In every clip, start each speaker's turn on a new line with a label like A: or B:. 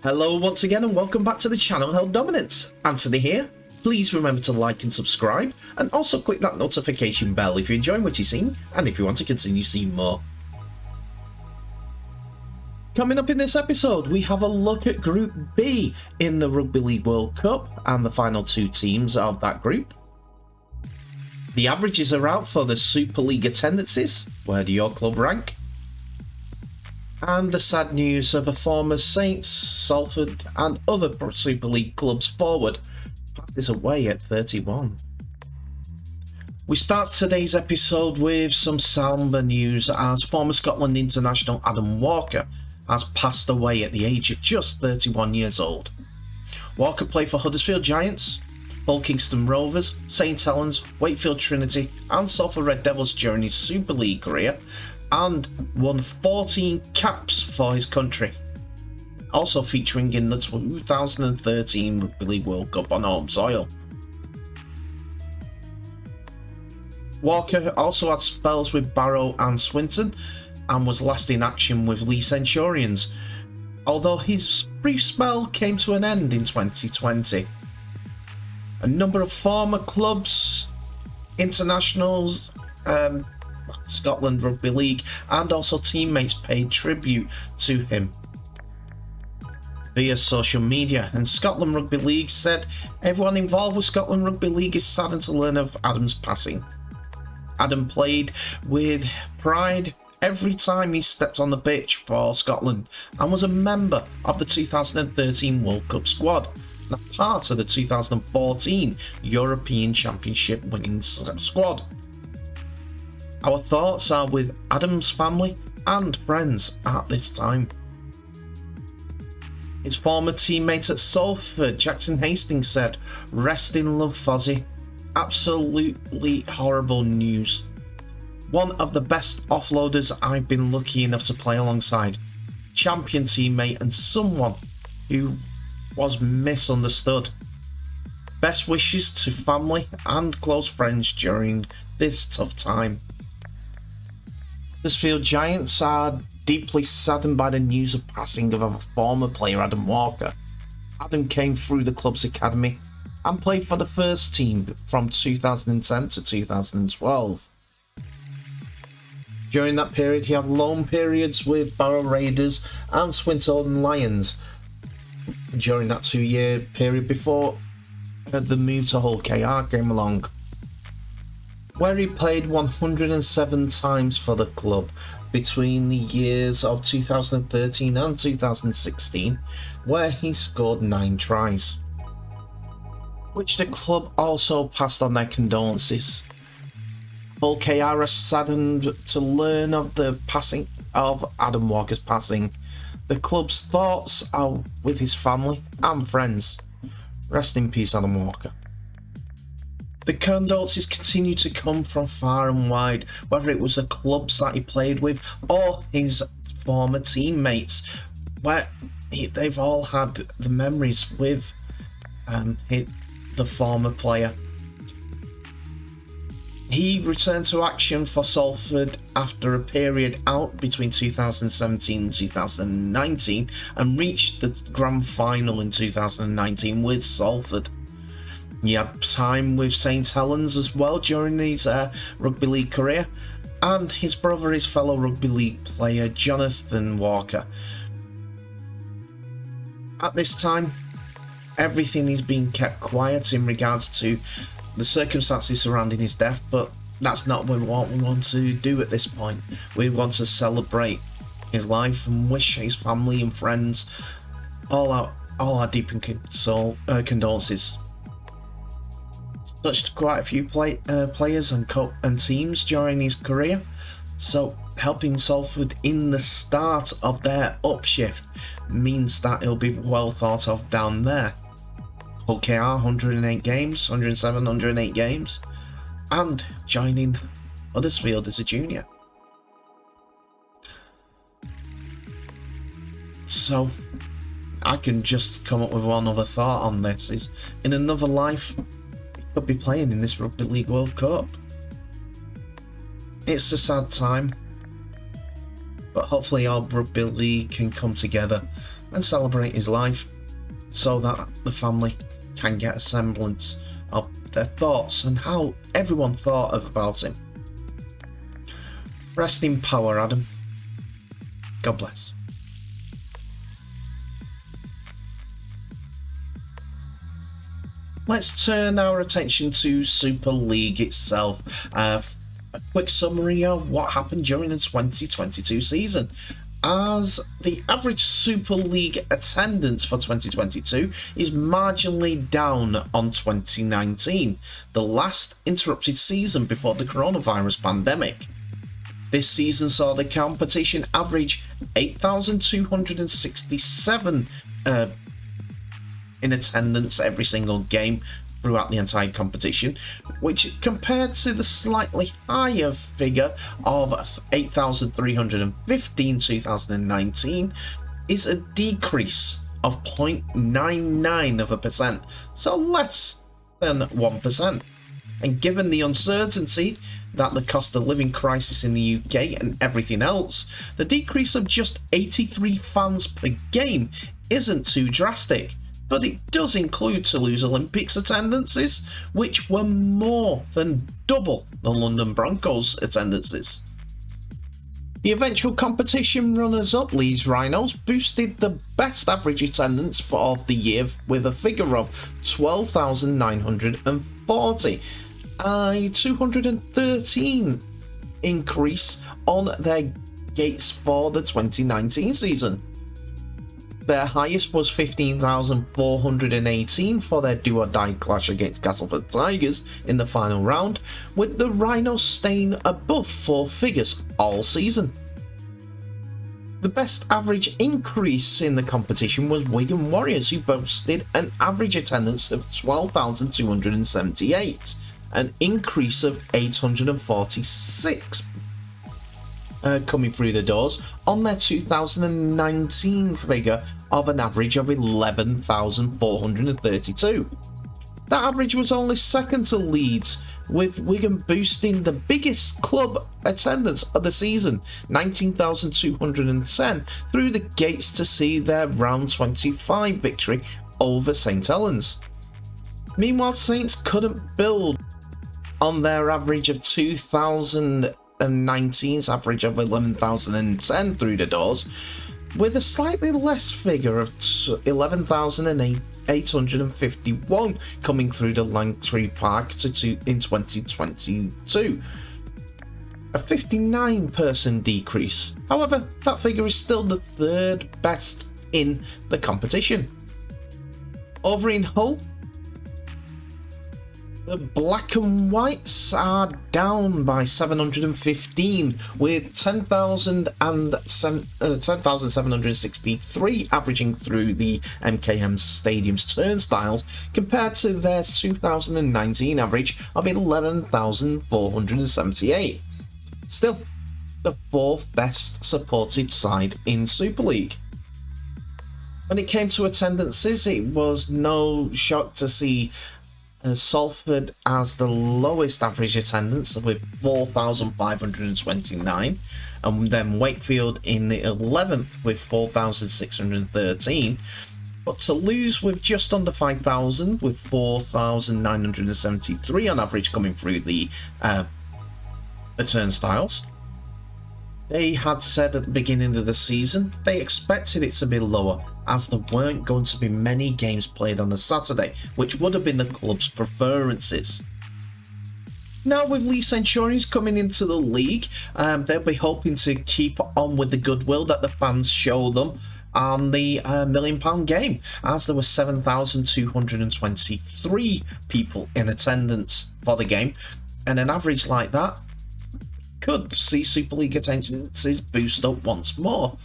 A: Hello once again and welcome back to the channel Held Dominance. Anthony here. Please remember to like and subscribe and also click that notification bell if you're enjoying what you're seeing and if you want to continue seeing more. Coming up in this episode, we have a look at Group B in the Rugby League World Cup and the final two teams of that group. The averages are out for the Super League attendances. Where do your club rank? And the sad news of a former Saints, Salford and other Super League clubs forward passes away at 31. We start today's episode with some somber news as former Scotland international Adam Walker has passed away at the age of just 31 years old. Walker played for Huddersfield Giants, Hull Kingston Rovers, St Helens, Wakefield Trinity and Salford Red Devils during his Super League career and won 14 caps for his country, also featuring in the 2013 Rugby League World Cup on home soil. Walker also had spells with Barrow and Swinton and was last in action with Leigh Centurions, although his brief spell came to an end in 2020. A number of former clubs, internationals, Scotland Rugby League and also teammates paid tribute to him via social media, and Scotland Rugby League said everyone involved with Scotland Rugby League is saddened to learn of Adam's passing. Adam played with pride every time he stepped on the pitch for Scotland and was a member of the 2013 World Cup squad and a part of the 2014 European Championship winning squad. Our thoughts are with Adam's family and friends at this time. His former teammate at Salford, Jackson Hastings, said, "Rest in love, Fozzie. Absolutely horrible news. One of the best offloaders I've been lucky enough to play alongside. Champion teammate and someone who was misunderstood. Best wishes to family and close friends during this tough time." Huddersfield Giants are deeply saddened by the news of passing of a former player, Adam Walker. Adam came through the club's academy and played for the first team from 2010 to 2012. During that period, he had loan periods with Barrow Raiders and Swinton Lions during that 2-year period before the move to Hull KR came along, where he played 107 times for the club between the years of 2013 and 2016, where he scored 9 tries, which the club also passed on their condolences. Hull KR are saddened to learn of the passing of Adam Walker's passing. The club's thoughts are with his family and friends. Rest in peace, Adam Walker. The condolences continue to come from far and wide, whether it was the clubs that he played with or his former teammates, where they've all had the memories with the former player. He returned to action for Salford after a period out between 2017 and 2019 and reached the grand final in 2019 with Salford. He had time with St Helens as well during his Rugby League career, and his brother is fellow Rugby League player Jonathan Walker. At this time, everything is being kept quiet in regards to the circumstances surrounding his death, but that's not what we want to do at this point. We want to celebrate his life and wish his family and friends all our deep condolences. Touched quite a few players and teams during his career, so helping Salford in the start of their upshift means that he'll be well thought of down there. Hull KR 108 games, 107, 108 games, and joining Huddersfield as a junior. So I can just come up with one other thought on this: is in another life could be playing in this Rugby League World Cup. It's a sad time, but hopefully our Rugby League can come together and celebrate his life so that the family can get a semblance of their thoughts and how everyone thought about him. Rest in power, Adam. God bless. Let's turn our attention to Super League itself. A quick summary of what happened during the 2022 season. As the average Super League attendance for 2022 is marginally down on 2019, the last interrupted season before the coronavirus pandemic. This season saw the competition average 8,267 in attendance every single game throughout the entire competition, which compared to the slightly higher figure of 8,315 in 2019 is a decrease of 0.99%, so less than 1%. And given the uncertainty that the cost of living crisis in the UK and everything else, the decrease of just 83 fans per game isn't too drastic. But it does include Toulouse Olympics attendances, which were more than double the London Broncos attendances. The eventual competition runners-up, Leeds Rhinos, boosted the best average attendance of the year with a figure of 12,940, a 213 increase on their gates for the 2019 season. Their highest was 15,418 for their do-or-die clash against Castleford Tigers in the final round, with the Rhinos staying above four figures all season. The best average increase in the competition was Wigan Warriors, who boasted an average attendance of 12,278, an increase of 846 coming through the doors on their 2019 figure of an average of 11,432. That average was only second to Leeds, with Wigan boosting the biggest club attendance of the season, 19,210, through the gates to see their round 25 victory over St Helens. Meanwhile, Saints couldn't build on their average of 2019's average of 11,010 through the doors, with a slightly less figure of 11,851 coming through the Langtree Park in 2022. A 59-person decrease. However, that figure is still the third best in the competition. Over in Hull, the Black and Whites are down by 715, with 10,763 averaging through the MKM Stadium's turnstiles, compared to their 2019 average of 11,478. Still, the fourth best supported side in Super League. When it came to attendances, it was no shock to see Salford as the lowest average attendance with 4,529, and then Wakefield in the 11th with 4,613, but Toulouse with just under 5,000 with 4,973 on average coming through the turnstiles. They had said at the beginning of the season they expected it to be lower, as there weren't going to be many games played on a Saturday, which would have been the club's preferences. Now with Lee Centurions coming into the league, they'll be hoping to keep on with the goodwill that the fans show them on the £1 million game, as there were 7,223 people in attendance for the game, and an average like that could see Super League attendances boost up once more.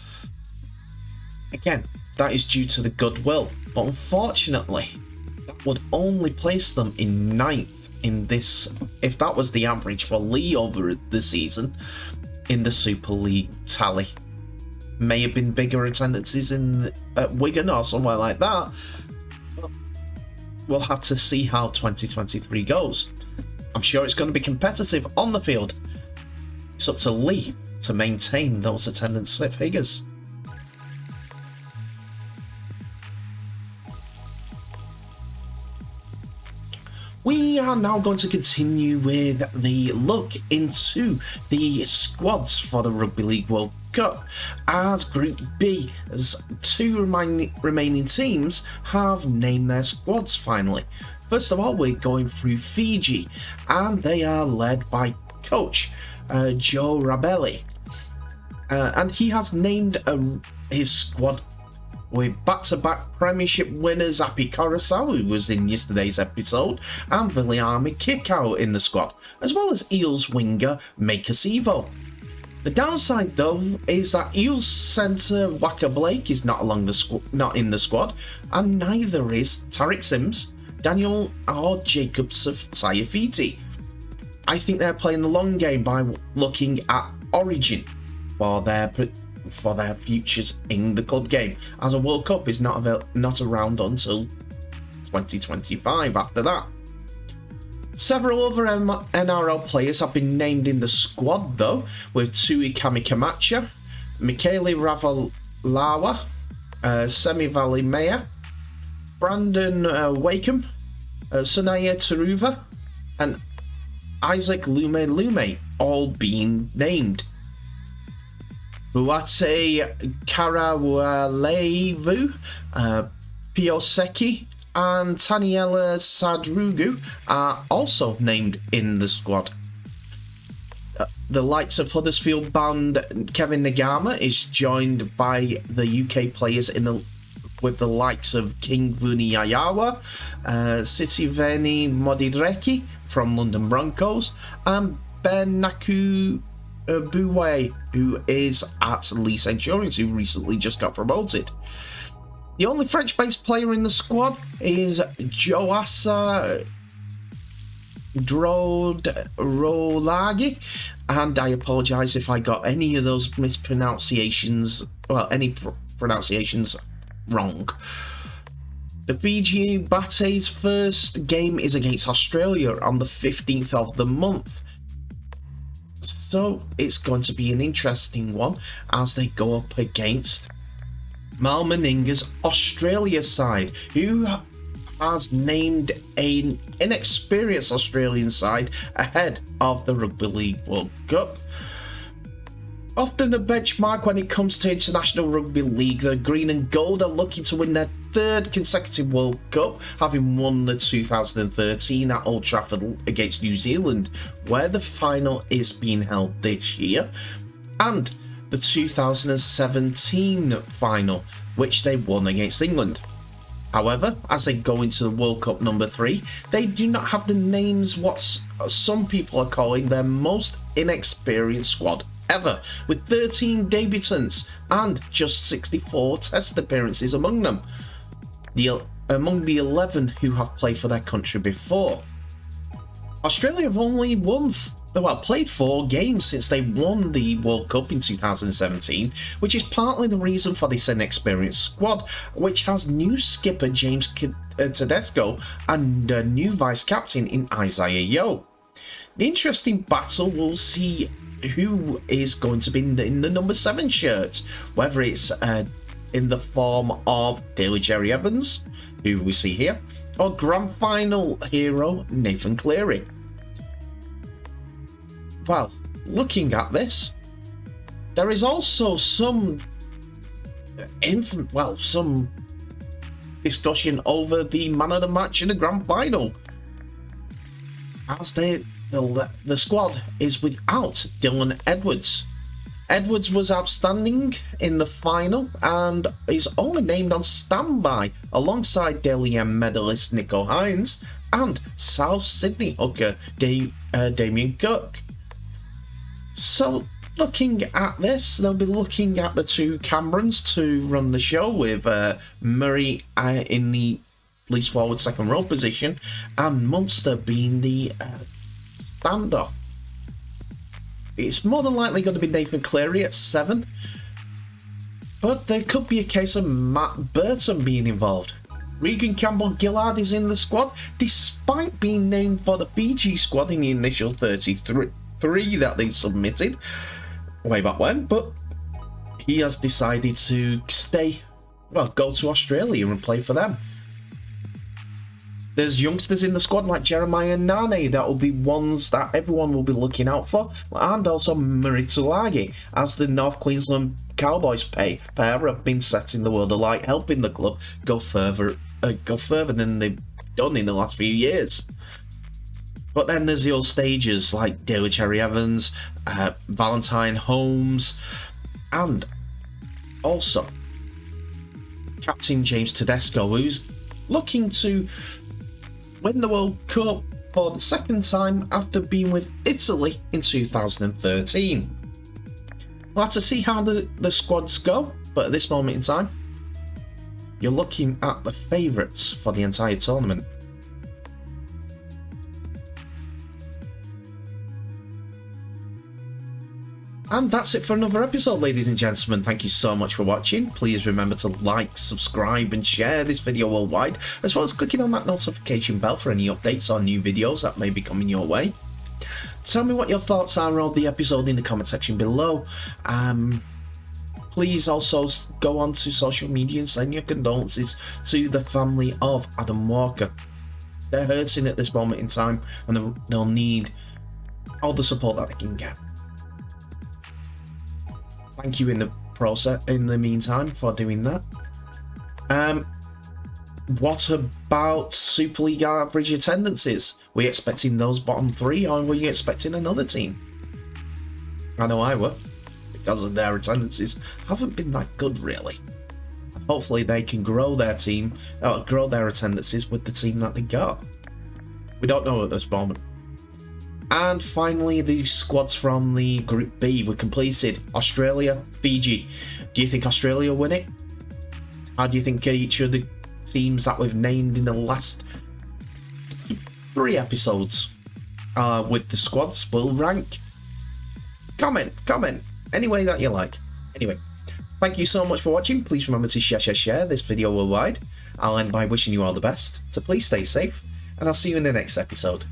A: Again, that is due to the goodwill, but unfortunately, that would only place them in 9th in this, if that was the average for Lee over the season, in the Super League tally. May have been bigger attendances at Wigan or somewhere like that, but we'll have to see how 2023 goes. I'm sure it's going to be competitive on the field. It's up to Lee to maintain those attendance figures. are now going to continue with the look into the squads for the Rugby League World Cup, as Group B's 2 remaining teams have named their squads finally. First of all, we're going through Fiji, and they are led by coach Joe Rabelli, and he has named his squad with back-to-back Premiership winners Api Coruscant, who was in yesterday's episode, and Viliami Kikau in the squad, as well as Eels winger Makers Evo. The downside, though, is that Eels centre Waka Blake is not in the squad, and neither is Tariq Sims, Daniel or Jacob Sayafiti. I think they're playing the long game by looking at Origin for their futures in the club game, as a World Cup is not around until 2025 after that. Several other NRL players have been named in the squad though, with Tui Kamikamacha, Michele Ravalawa, Semi Valimea, Brandon Wakeham, Sunaya Taruva, and Isaac Lume all being named. Buate Karawalevu, Pioseki, and Taniela Sadrugu are also named in the squad. The likes of Huddersfield-bound Kevin Nagama is joined by the UK players with the likes of King Vuni Ayawa, Sitiveni Modireki from London Broncos, and Ben Naku Buwe, who is at Lee Centurions, who recently just got promoted. The only French-based player in the squad is Joasa Drodrolagi, and I apologise if I got any of those pronunciations wrong. The Fiji Bate's first game is against Australia on the 15th of the month. So it's going to be an interesting one as they go up against Mal Meninga's Australia side, who has named an inexperienced Australian side ahead of the Rugby League World Cup. Often the benchmark when it comes to International Rugby League, the Green and Gold are looking to win their 3rd consecutive World Cup, having won the 2013 at Old Trafford against New Zealand, where the final is being held this year, and the 2017 final, which they won against England. However, as they go into the World Cup number 3, they do not have the names what some people are calling their most inexperienced squad ever, with 13 debutants and just 64 test appearances among them. Among the 11 who have played for their country before. Australia have only played 4 games since they won the World Cup in 2017, which is partly the reason for this inexperienced squad, which has new skipper James Tedesco and a new vice-captain in Isaiah Yeo. The interesting battle will see who is going to be in the number 7 shirt, whether it's in the form of Daly Jerry Evans, who we see here, or grand final hero Nathan Cleary. Well, looking at this, there is also some discussion over the man of the match in the grand final, as the squad is without Dylan Edwards. Edwards was outstanding in the final and is only named on standby alongside Dally M medalist Nico Hines and South Sydney hooker Damien Cook. So looking at this, they'll be looking at the 2 Camerons to run the show, with Murray in the loose forward second row position and Munster being the standoff. It's more than likely going to be Nathan Cleary at 7, but there could be a case of Matt Burton being involved. Regan Campbell-Gillard is in the squad, despite being named for the Fiji squad in the initial 33 that they submitted way back when, but he has decided to go to Australia and play for them. There's youngsters in the squad like Jeremiah and Nane that will be ones that everyone will be looking out for, and also Maritulagi, as the North Queensland Cowboys pair have been setting the world alight, helping the club go further than they've done in the last few years. But then there's the old stagers like Daly Cherry Evans, Valentine Holmes, and also Captain James Tedesco, who's looking to win the World Cup for the second time after being with Italy in 2013. We'll have to see how the squads go, but at this moment in time, you're looking at the favourites for the entire tournament. And that's it for another episode, ladies and gentlemen. Thank you so much for watching. Please remember to like, subscribe and share this video worldwide, as well as clicking on that notification bell for any updates on new videos that may be coming your way. Tell me what your thoughts are on the episode in the comment section below. Please also go on to social media and send your condolences to the family of Adam Walker. They're hurting at this moment in time, and they'll need all the support that they can get. Thank you in the meantime for doing that. What about Super League average attendances? Were you expecting those bottom three, or were you expecting another team? I know I were, because of their attendances haven't been that good really. Hopefully they can grow their team, grow their attendances with the team that they got. We don't know at this moment. And finally, the squads from the Group B were completed. Australia, Fiji. Do you think Australia will win it? How do you think each of the teams that we've named in the last 3 episodes with the squads will rank? Comment any way that you like. Anyway, thank you so much for watching. Please remember to share this video worldwide. I'll end by wishing you all the best, so please stay safe, and I'll see you in the next episode.